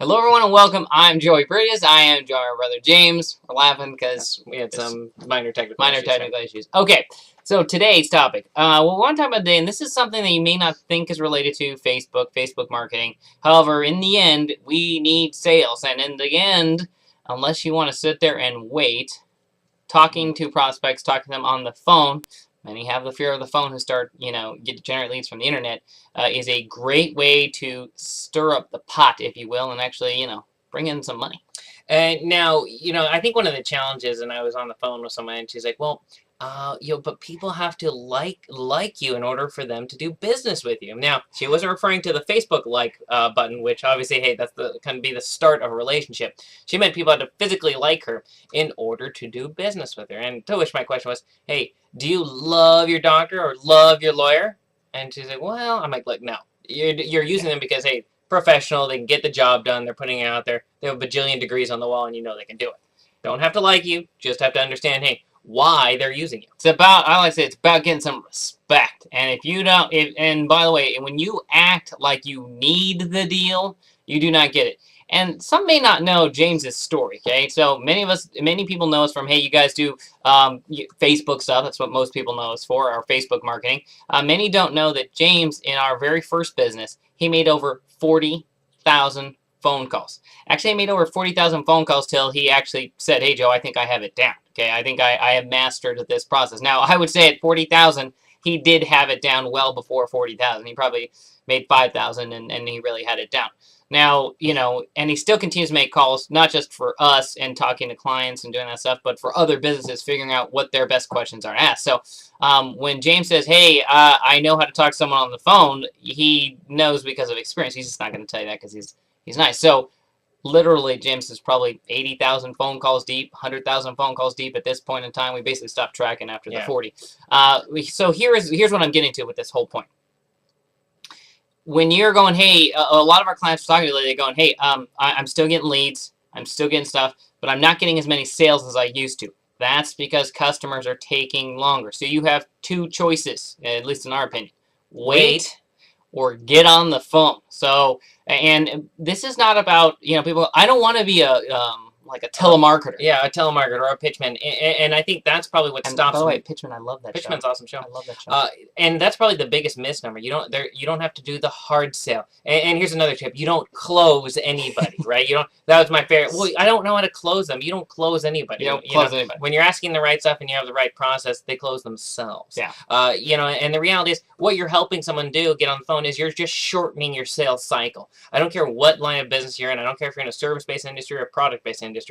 Hello, everyone, and welcome. I'm Joey Bridges. I am our brother James. We're laughing because we had some minor technical issues. Okay, so today's topic. What we want to talk about today, and this is something that you may not think is related to Facebook marketing. However, in the end, we need sales. And in the end, unless you want to sit there and wait, talking to prospects, talking to them on the phone, many have the fear of the phone who start, generate leads from the internet, is a great way to stir up the pot, if you will, and actually, bring in some money. And now, I think one of the challenges, and I was on the phone with someone, and she's like, well, but people have to like you in order for them to do business with you. Now, she wasn't referring to the Facebook like button, which obviously, hey, that's can be the start of a relationship. She meant people had to physically like her in order to do business with her. And to which my question was, hey, do you love your doctor or love your lawyer? And she's like, well, I'm like, no, you're using them because, hey, professional, they can get the job done, they're putting it out there, they have a bajillion degrees on the wall, and you know they can do it. Don't have to like you, just have to understand, hey, why they're using you. It's about, I like to say, it's about getting some respect. And if you don't, and by the way, when you act like you need the deal, you do not get it. And some may not know James's story, okay? So many people know us from, hey, you guys do Facebook stuff. That's what most people know us for, our Facebook marketing. Many don't know that James, in our very first business, he made over 40,000 phone calls. Actually, he made over 40,000 phone calls till he actually said, hey, Joe, I think I have it down. Okay, I think I have mastered this process. Now, I would say at 40,000, he did have it down well before 40,000. He probably made 5,000 and he really had it down. Now, and he still continues to make calls, not just for us and talking to clients and doing that stuff, but for other businesses, figuring out what their best questions are asked. So when James says, hey, I know how to talk to someone on the phone, he knows because of experience. He's just not going to tell you that because he's nice. So literally, James is probably 80,000 phone calls deep, 100,000 phone calls deep at this point in time. We basically stopped tracking after the 40. So here's what I'm getting to with this whole point. When you're going, hey, a lot of our clients are talking to me, they're going, hey, I'm still getting leads, I'm still getting stuff, but I'm not getting as many sales as I used to. That's because customers are taking longer. So you have two choices, at least in our opinion. Wait or get on the phone. So, and this is not about, people, I don't want to be like a telemarketer. Yeah, a telemarketer or a pitchman. And I think that's probably what stops. By the way, Pitchman, I love that show. Pitchman's awesome show. I love that show. And that's probably the biggest misnomer. You don't have to do the hard sale. And here's another tip: you don't close anybody, right? That was my favorite. Well, I don't know how to close them. You don't close anybody. You don't close anybody. When you're asking the right stuff and you have the right process, they close themselves. Yeah. And the reality is, what you're helping someone do, get on the phone, is you're just shortening your sales cycle. I don't care what line of business you're in. I don't care if you're in a service-based industry or a product-based industry.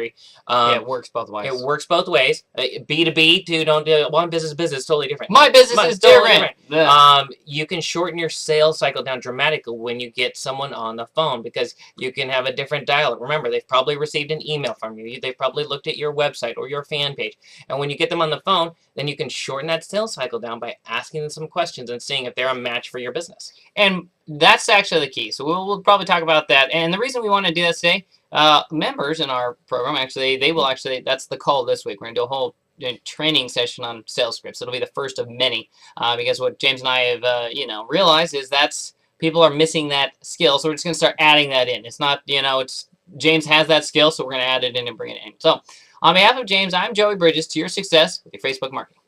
It works both ways. It works both ways. B2B, don't do one business is totally different. My business is totally different. Yeah. You can shorten your sales cycle down dramatically when you get someone on the phone because you can have a different dialogue. Remember, they've probably received an email from you. They've probably looked at your website or your fan page. And when you get them on the phone, then you can shorten that sales cycle down by asking them some questions and seeing if they're a match for your business. And that's actually the key. So we'll probably talk about that. And the reason we want to do this today, members in our program, that's the call this week. We're going to do a whole training session on sales scripts. It'll be the first of many because what James and I have, realized is people are missing that skill. So we're just going to start adding that in. It's not, it's James has that skill, so we're going to add it in and bring it in. So on behalf of James, I'm Joey Bridges. To your success with your Facebook marketing.